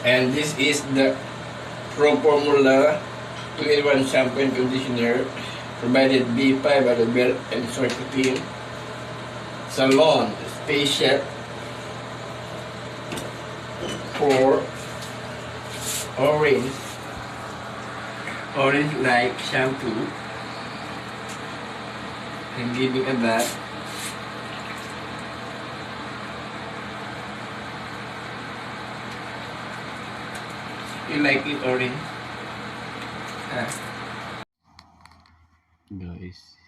And this is the Pro Formula 2-in-1 shampoo and conditioner. Provided B5 aloe vera and soy protein. Salon Spaceship for orange like shampoo and giving a that. You like it orange? Guys,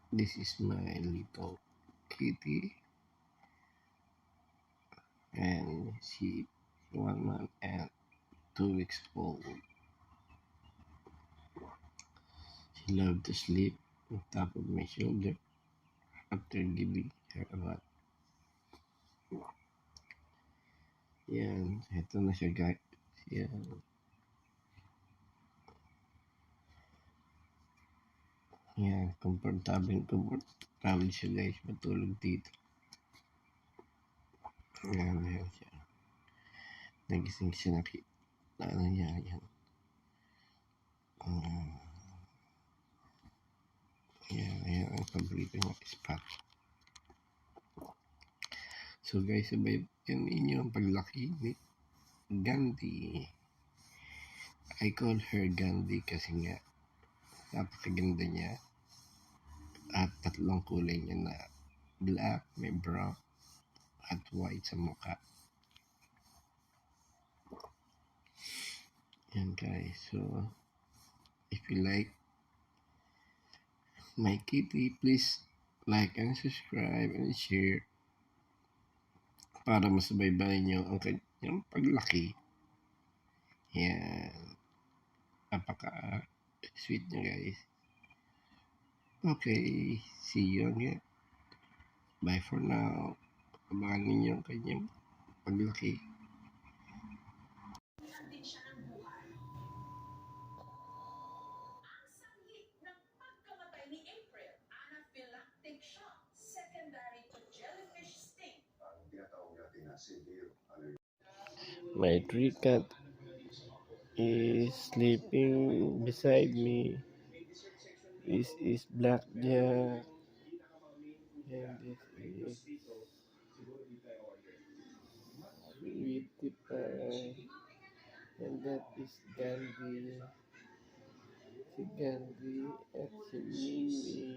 this is my little kitty, and she 1 month and 2 weeks old. She loved to sleep on top of my shoulder after giving her a bath. Yan, eto na siya guys. Yan. Yan, comfortable siya guys, matulog dito. Yan siya. Nagising siya ano niya, yan. Yan ang paborito niya, spot. So guys, sabay yan ninyo ang paglaki ni Gandhi. I call her Gandhi kasi nga napakaganda niya. At tatlong kulay niya na black, may brown, at white sa mukha. Yan guys, so if you like my kitty, please like and subscribe and share para masubaybayan nyo ang kanyang paglaki. Yan, napaka sweet niya guys. Okay, see you again. Bye for now. Abangan ninyo ang kanyang paglaki. My tree cat is sleeping beside me. This is Blackjack. And this is Sweetie Pie. And that is Gandhi. Si Gandhi at si Mimi.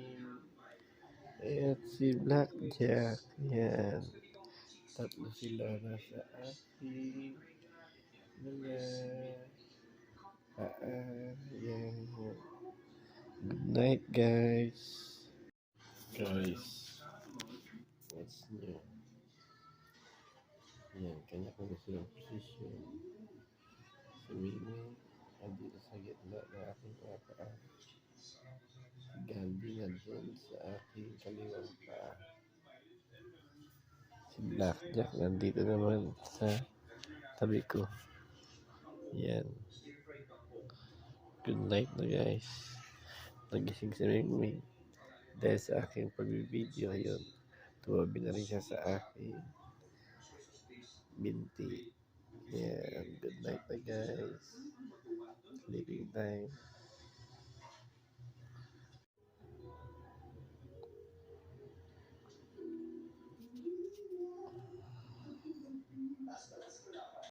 At si Blackjack. Yan. Tatlo sila nasa aking mga yan. Good night guys. What's new? Yan, kanya-kanya silang position. Si Mimi, andito sa gitna ng aking mga paa. Si Gandhi nandun sa aking kaliwang paa. Si Blackjack nandito naman sa tabi ko. Yan. Good night na guys. Nagising si Mimi dahil sa aking pagbibideo yun. Tumabi na rin siya sa aking binti. Yan. Good night na guys. Sleeping time.